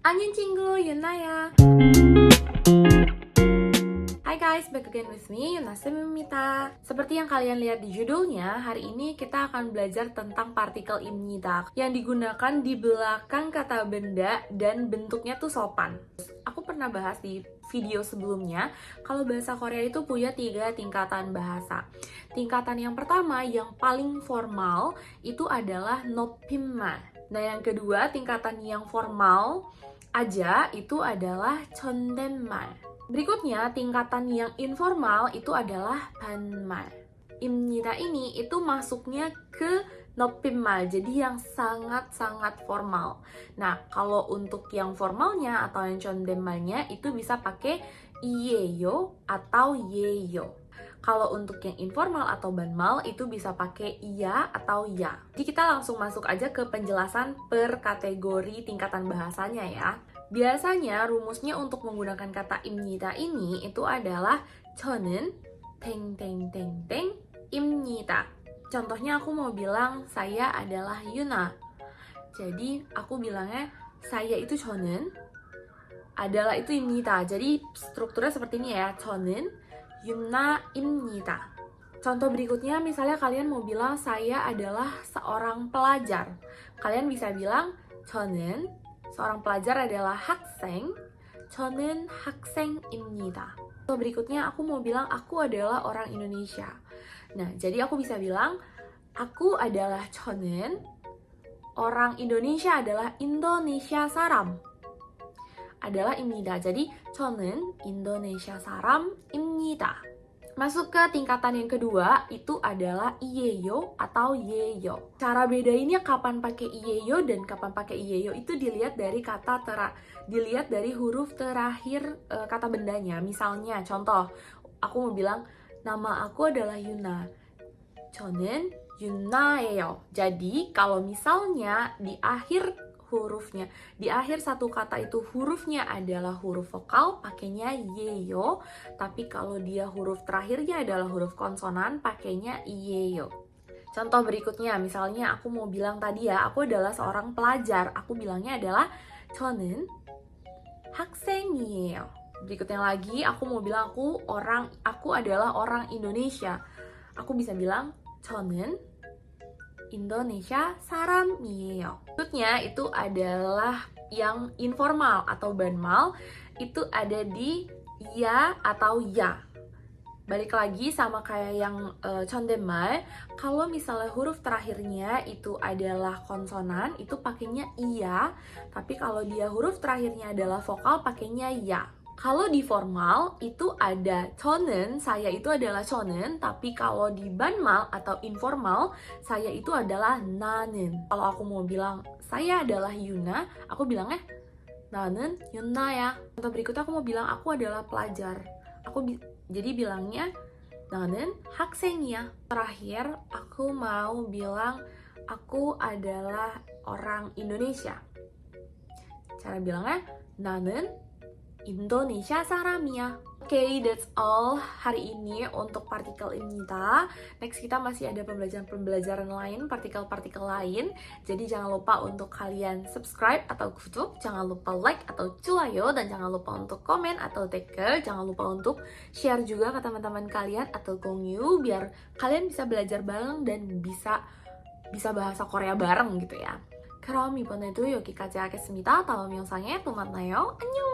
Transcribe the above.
Annyeong 친구, Yunaya. Hai guys, back again with me, Yuna Semimita. Seperti yang kalian lihat di judulnya, hari ini kita akan belajar tentang partikel imnida yang digunakan di belakang kata benda dan bentuknya tuh sopan. Aku pernah bahas di video sebelumnya, kalau bahasa Korea itu punya 3 tingkatan bahasa. Tingkatan yang pertama, yang paling formal, itu adalah 높임말. Nah, yang kedua, tingkatan yang formal aja, itu adalah 존댓말. Berikutnya, tingkatan yang informal itu adalah 반말. 입니다 ini itu masuknya ke 높임말, jadi yang sangat-sangat formal. Nah, kalau untuk yang formalnya atau yang 존댓말nya itu bisa pakai 이에요 atau 예요. Kalau untuk yang informal atau banmal itu bisa pakai iya atau ya. Jadi kita langsung masuk aja ke penjelasan per kategori tingkatan bahasanya ya. Biasanya rumusnya untuk menggunakan kata 입니다 ini itu adalah 저는 땡땡땡땡 입니다. Contohnya aku mau bilang saya adalah Yuna. Jadi aku bilangnya saya itu 저는, adalah itu 입니다. Jadi strukturnya seperti ini ya. 저는 Yuna입니다. Contoh berikutnya, misalnya kalian mau bilang saya adalah seorang pelajar. Kalian bisa bilang 저는, seorang pelajar adalah 학생. 저는 학생입니다. Contoh berikutnya, aku mau bilang aku adalah orang Indonesia. Nah, jadi aku bisa bilang aku adalah 저는, orang Indonesia adalah Indonesia 사람. adalah 입니다. Jadi 저는 Indonesia 사람입니다. Masuk ke tingkatan yang kedua, itu adalah iyeyo atau yeyo. Cara bedainnya kapan pakai iyeyo dan kapan pakai iyeyo itu dilihat dari dilihat dari huruf terakhir kata bendanya. Misalnya, contoh, aku mau bilang nama aku adalah Yuna. 저는 유나예요. Jadi kalau misalnya di akhir hurufnya, di akhir satu kata itu hurufnya adalah huruf vokal, pakainya yeyo. Tapi kalau dia huruf terakhirnya adalah huruf konsonan, pakainya iyeyo. Contoh berikutnya, misalnya aku mau bilang tadi ya, aku adalah seorang pelajar. Aku bilangnya adalah 저는 학생이에요. Berikutnya lagi, aku mau bilang aku adalah orang Indonesia. Aku bisa bilang 저는 Indonesia 사람이에요. Maksudnya itu adalah yang informal atau banmal, itu ada di ya atau ya. Balik lagi sama kayak yang 존댓말, kalau misalnya huruf terakhirnya itu adalah konsonan, itu pakainya iya, tapi kalau dia huruf terakhirnya adalah vokal, pakainya ya. Kalau di formal itu ada 저는, saya itu adalah 저는, tapi kalau di banmal atau informal, saya itu adalah 나는. Kalau aku mau 비lang saya adalah Yuna, aku bilangnya 나는 Yunaya. Contoh berikutnya aku mau bilang aku adalah pelajar. Jadi bilangnya 나는 학생이야. Terakhir aku mau bilang aku adalah orang Indonesia. Cara bilangnya 나는 Indonesia 사람이야. Oke, that's all hari ini untuk partikel imnida. Next kita masih ada pembelajaran lain, partikel-partikel lain. Jadi jangan lupa untuk kalian subscribe atau 구독, jangan lupa like atau 좋아요, dan jangan lupa untuk komen atau tagger, jangan lupa untuk share juga ke teman-teman kalian atau 공유 biar kalian bisa belajar bareng dan bisa bahasa Korea bareng gitu ya. 그럼 이번에도 여기까지 하겠습니다. 다음 영상에 또 만나요. 안녕!